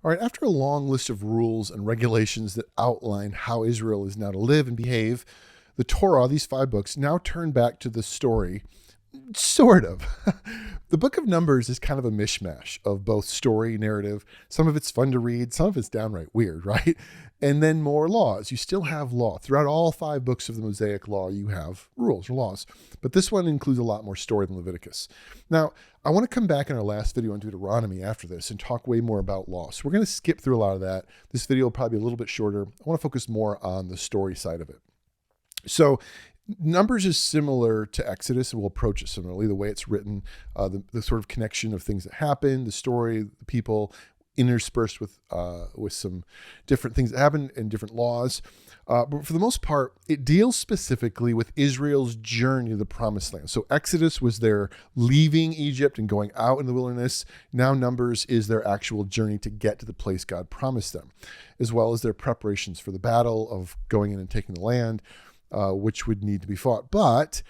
All right, after a long list of rules and regulations that outline how Israel is now to live and behave, the Torah, these 5 books, now turn back to the story. Sort of. The book of Numbers is kind of a mishmash of both story, narrative. Some of it's fun to read, some of it's downright weird, right? And then more laws. You still have law. Throughout all 5 books of the Mosaic Law, you have rules or laws. But this one includes a lot more story than Leviticus. Now, I want to come back in our last video on Deuteronomy after this and talk way more about law. So we're going to skip through a lot of that. This video will probably be a little bit shorter. I want to focus more on the story side of it. So Numbers is similar to Exodus, and we'll approach it similarly. The way it's written, the sort of connection of things that happen, the story, the people, interspersed with some different things that happen and different laws. But for the most part, it deals specifically with Israel's journey to the Promised Land. So Exodus was their leaving Egypt and going out in the wilderness. Now Numbers is their actual journey to get to the place God promised them, as well as their preparations for the battle of going in and taking the land, which would need to be fought. But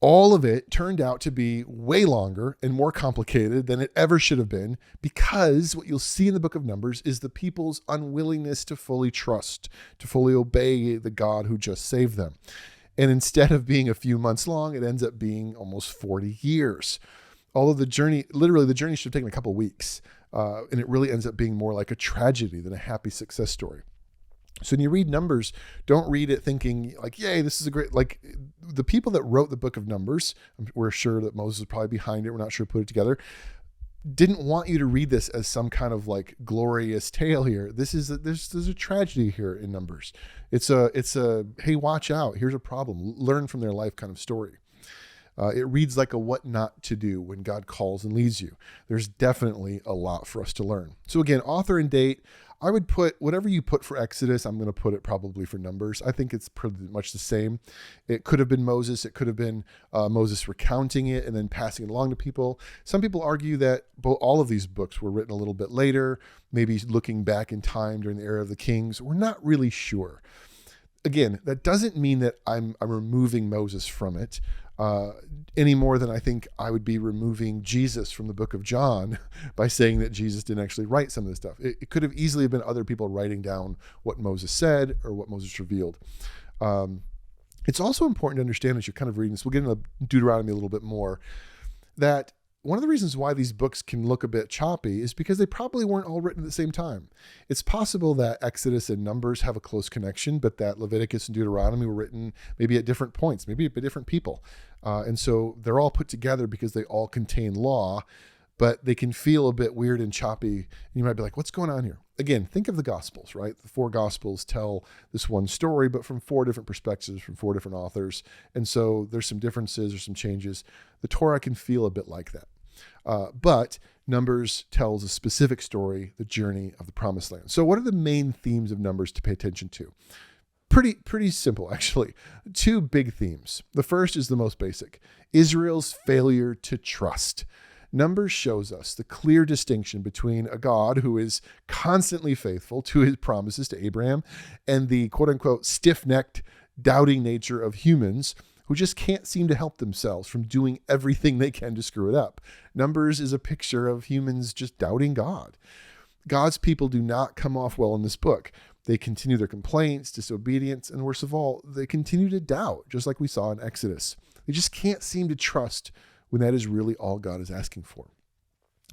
all of it turned out to be way longer and more complicated than it ever should have been, because what you'll see in the book of Numbers is the people's unwillingness to fully trust, to fully obey the God who just saved them. And instead of being a few months long, it ends up being almost 40 years. Although the journey should have taken a couple weeks, and it really ends up being more like a tragedy than a happy success story. So when you read Numbers, don't read it thinking like, yay, this is a great, like the people that wrote the book of Numbers, we're sure that Moses was probably behind it, we're not sure who put it together, didn't want you to read this as some kind of like glorious tale here. There's a tragedy here in Numbers. It's a, hey, watch out, here's a problem, learn from their life kind of story. It reads like a what not to do when God calls and leads you. There's definitely a lot for us to learn. So again, author and date, I would put whatever you put for Exodus, I'm going to put it probably for Numbers. I think it's pretty much the same. It could have been Moses. It could have been Moses recounting it and then passing it along to people. Some people argue that all of these books were written a little bit later, maybe looking back in time during the era of the kings. We're not really sure. Again, that doesn't mean that I'm removing Moses from it any more than I think I would be removing Jesus from the book of John by saying that Jesus didn't actually write some of this stuff. It could have easily been other people writing down what Moses said or what Moses revealed. It's also important to understand as you're kind of reading this, we'll get into Deuteronomy a little bit more, that one of the reasons why these books can look a bit choppy is because they probably weren't all written at the same time. It's possible that Exodus and Numbers have a close connection, but that Leviticus and Deuteronomy were written maybe at different points, maybe by different people. And so they're all put together because they all contain law, but they can feel a bit weird and choppy. And you might be like, what's going on here? Again, think of the Gospels, right? The 4 Gospels tell this one story, but from 4 different perspectives, from 4 different authors. And so there's some differences or some changes. The Torah can feel a bit like that. But Numbers tells a specific story, the journey of the Promised Land. So what are the main themes of Numbers to pay attention to? Pretty simple, actually. 2 big themes. The first is the most basic: Israel's failure to trust. Numbers shows us the clear distinction between a God who is constantly faithful to his promises to Abraham and the quote-unquote stiff-necked, doubting nature of humans who just can't seem to help themselves from doing everything they can to screw it up. Numbers is a picture of humans just doubting God. God's people do not come off well in this book. They continue their complaints, disobedience, and worst of all, they continue to doubt, just like we saw in Exodus. They just can't seem to trust when that is really all God is asking for.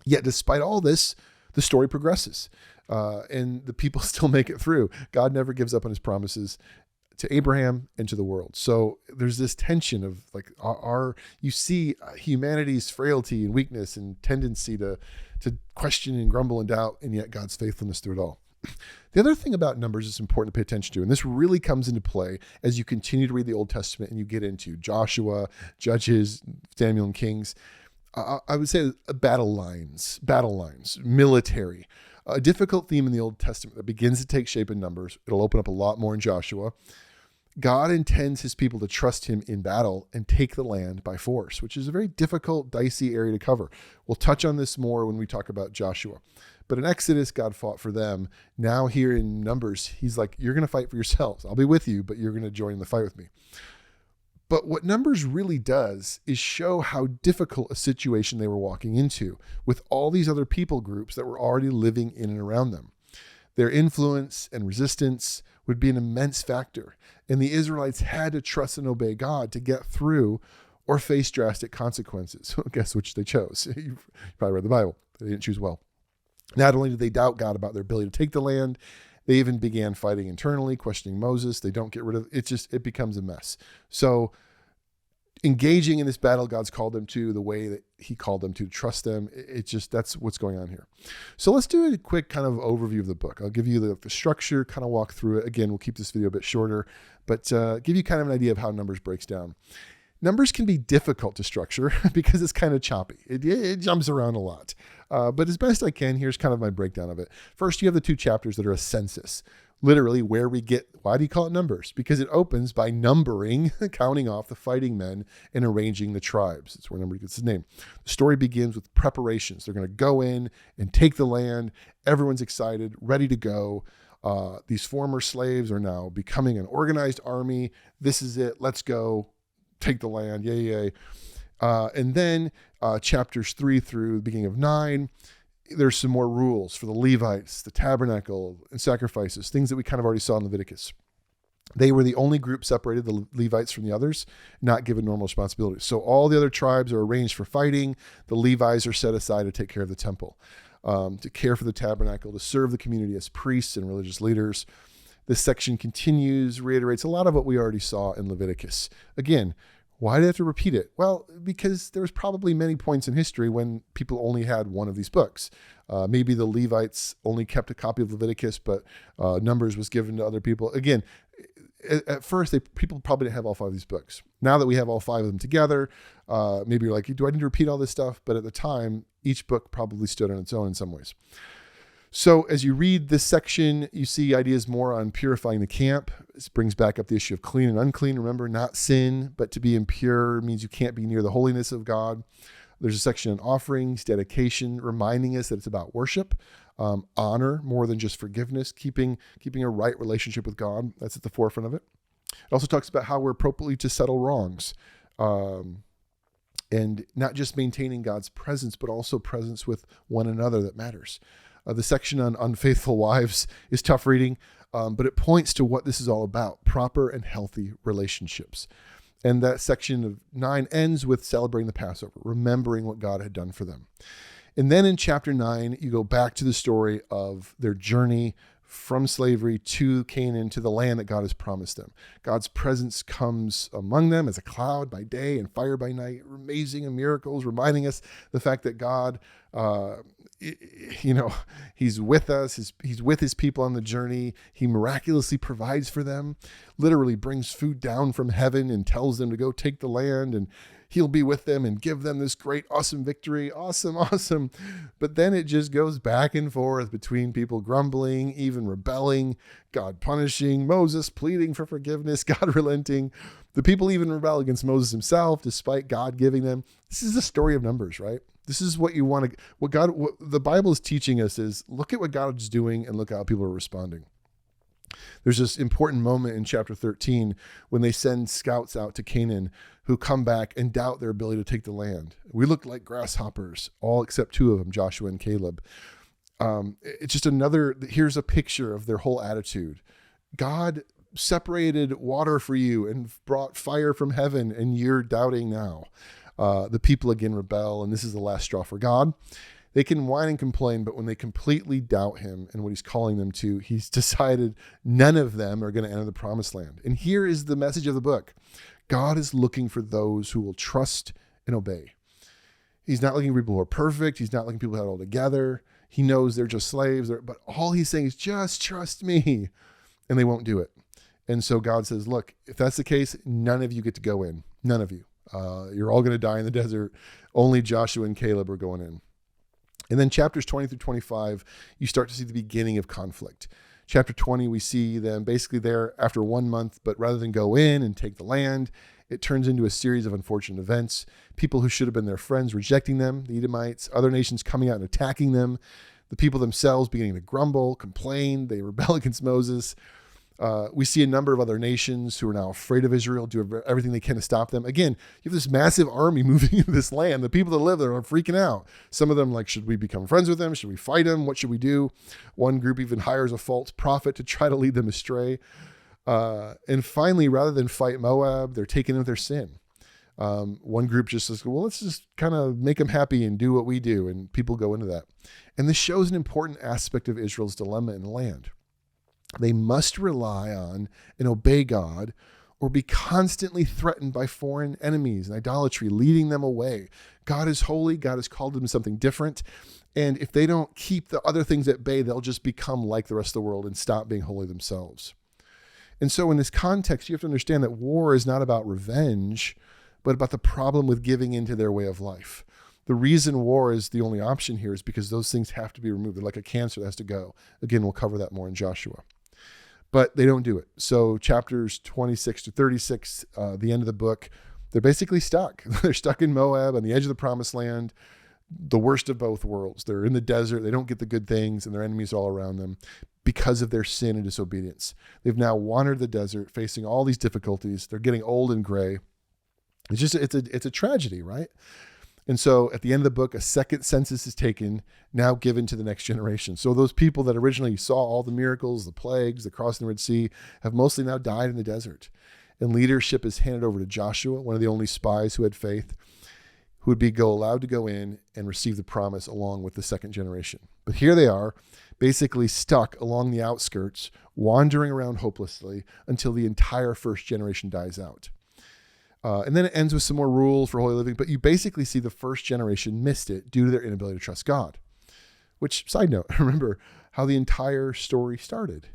Yet despite all this, the story progresses, and the people still make it through. God never gives up on his promises to Abraham and to the world. So there's this tension of like you see humanity's frailty and weakness and tendency to question and grumble and doubt, and yet God's faithfulness through it all. The other thing about Numbers is important to pay attention to, and this really comes into play as you continue to read the Old Testament and you get into Joshua, Judges, Samuel, and Kings. I would say battle lines, military. A difficult theme in the Old Testament that begins to take shape in Numbers. It'll open up a lot more in Joshua. God intends his people to trust him in battle and take the land by force, which is a very difficult, dicey area to cover. We'll touch on this more when we talk about Joshua. But in Exodus, God fought for them. Now here in Numbers, he's like, you're going to fight for yourselves. I'll be with you, but you're going to join in the fight with me. But what Numbers really does is show how difficult a situation they were walking into with all these other people groups that were already living in and around them. Their influence and resistance would be an immense factor, and the Israelites had to trust and obey God to get through or face drastic consequences. Guess which they chose? You probably read the Bible. They didn't choose well. Not only did they doubt God about their ability to take the land, they even began fighting internally, questioning Moses. They don't get rid of it. It becomes a mess. So engaging in this battle God's called them to, the way that he called them to trust them, that's what's going on here. So let's do a quick kind of overview of the book. I'll give you the structure, kind of walk through it. Again, we'll keep this video a bit shorter, but give you kind of an idea of how Numbers breaks down. Numbers can be difficult to structure because it's kind of choppy. It jumps around a lot. But as best I can, here's kind of my breakdown of it. First, you have the 2 chapters that are a census. Literally where we get, why do you call it Numbers? Because it opens by numbering, counting off the fighting men and arranging the tribes. That's where Numbers gets its name. The story begins with preparations. They're going to go in and take the land. Everyone's excited, ready to go. These former slaves are now becoming an organized army. This is it. Let's go. Take the land. Yay, yay. And then chapters 3 through the beginning of 9, there's some more rules for the Levites, the tabernacle, and sacrifices, things that we kind of already saw in Leviticus. They were the only group separated, the Levites from the others, not given normal responsibilities. So all the other tribes are arranged for fighting. The Levites are set aside to take care of the temple, to care for the tabernacle, to serve the community as priests and religious leaders. This section continues, reiterates a lot of what we already saw in Leviticus. Again, why do they have to repeat it? Well, because there was probably many points in history when people only had one of these books. Maybe the Levites only kept a copy of Leviticus, but Numbers was given to other people. Again, at first, people probably didn't have all 5 of these books. Now that we have all 5 of them together, maybe you're like, do I need to repeat all this stuff? But at the time, each book probably stood on its own in some ways. So as you read this section, you see ideas more on purifying the camp. This brings back up the issue of clean and unclean. Remember, not sin, but to be impure means you can't be near the holiness of God. There's a section on offerings, dedication, reminding us that it's about worship, honor more than just forgiveness, keeping a right relationship with God. That's at the forefront of it. It also talks about how we're appropriately to settle wrongs, and not just maintaining God's presence, but also presence with one another that matters. The section on unfaithful wives is tough reading, but it points to what this is all about, proper and healthy relationships. And that section of 9 ends with celebrating the Passover, remembering what God had done for them. And then in chapter 9, you go back to the story of their journey from slavery to Canaan, to the land that God has promised them. God's presence comes among them as a cloud by day and fire by night, amazing miracles, reminding us the fact that God, he's with us, he's with his people on the journey. He miraculously provides for them, literally brings food down from heaven and tells them to go take the land, and he'll be with them and give them this great, awesome victory. Awesome. But then it just goes back and forth between people grumbling, even rebelling, God punishing, Moses pleading for forgiveness, God relenting. The people even rebel against Moses himself, despite God giving them. This is the story of Numbers, right? This is what you want to, what the Bible is teaching us is look at what God's doing and look at how people are responding. There's this important moment in chapter 13 when they send scouts out to Canaan who come back and doubt their ability to take the land. We look like grasshoppers, all except 2 of them, Joshua and Caleb. It's just here's a picture of their whole attitude. God separated water for you and brought fire from heaven, and you're doubting now. The people again rebel, and this is the last straw for God. They can whine and complain, but when they completely doubt him and what he's calling them to, he's decided none of them are going to enter the promised land. And here is the message of the book. God is looking for those who will trust and obey. He's not looking for people who are perfect. He's not looking for people who have it all together. He knows they're just slaves, but all he's saying is just trust me, and they won't do it. And so God says, look, if that's the case, none of you get to go in. None of you. You're all going to die in the desert. Only Joshua and Caleb are going in. And then chapters 20 through 25, you start to see the beginning of conflict. Chapter 20, we see them basically there after 1 month, but rather than go in and take the land, it turns into a series of unfortunate events. People who should have been their friends rejecting them, the Edomites, other nations coming out and attacking them, the people themselves beginning to grumble, complain, they rebel against Moses. We see a number of other nations who are now afraid of Israel, do everything they can to stop them. Again, you have this massive army moving into this land. The people that live there are freaking out. Some of them like, should we become friends with them? Should we fight them? What should we do? One group even hires a false prophet to try to lead them astray. And finally, rather than fight Moab, they're taken into their sin. One group just says, well, let's just kind of make them happy and do what we do. And people go into that. And this shows an important aspect of Israel's dilemma in the land. They must rely on and obey God or be constantly threatened by foreign enemies and idolatry, leading them away. God is holy. God has called them to something different. And if they don't keep the other things at bay, they'll just become like the rest of the world and stop being holy themselves. And so in this context, you have to understand that war is not about revenge, but about the problem with giving into their way of life. The reason war is the only option here is because those things have to be removed. They're like a cancer that has to go. Again, we'll cover that more in Joshua. But they don't do it. So chapters 26 to 36, the end of the book, they're basically stuck. They're stuck in Moab on the edge of the promised land, the worst of both worlds. They're in the desert. They don't get the good things, and their enemies are all around them because of their sin and disobedience. They've now wandered the desert, facing all these difficulties. They're getting old and gray. It's a tragedy, right? And so at the end of the book, a second census is taken, now given to the next generation. So those people that originally saw all the miracles, the plagues, the crossing the Red Sea, have mostly now died in the desert. And leadership is handed over to Joshua, one of the only spies who had faith, who would be allowed to go in and receive the promise along with the second generation. But here they are, basically stuck along the outskirts, wandering around hopelessly until the entire first generation dies out. And then it ends with some more rules for holy living, but you basically see the first generation missed it due to their inability to trust God. Which, side note, remember how the entire story started.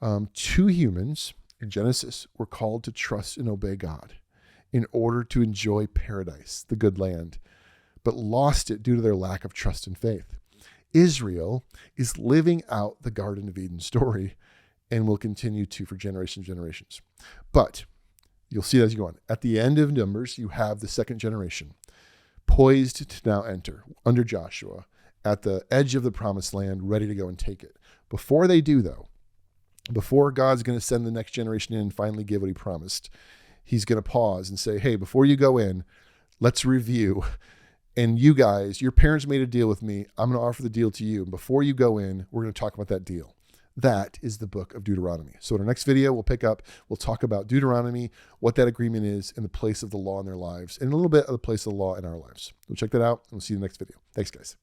2 humans in Genesis were called to trust and obey God in order to enjoy paradise, the good land, but lost it due to their lack of trust and faith. Israel is living out the Garden of Eden story and will continue to for generations and generations. But you'll see that as you go on. At the end of Numbers, you have the second generation poised to now enter under Joshua at the edge of the promised land, ready to go and take it. Before they do, though, before God's going to send the next generation in and finally give what he promised, he's going to pause and say, hey, before you go in, let's review. And you guys, your parents made a deal with me. I'm going to offer the deal to you. And before you go in, we're going to talk about that deal. That is the book of Deuteronomy. So in our next video, we'll talk about Deuteronomy, what that agreement is, and the place of the law in their lives, and a little bit of the place of the law in our lives. We'll check that out, and we'll see you in the next video. Thanks, guys.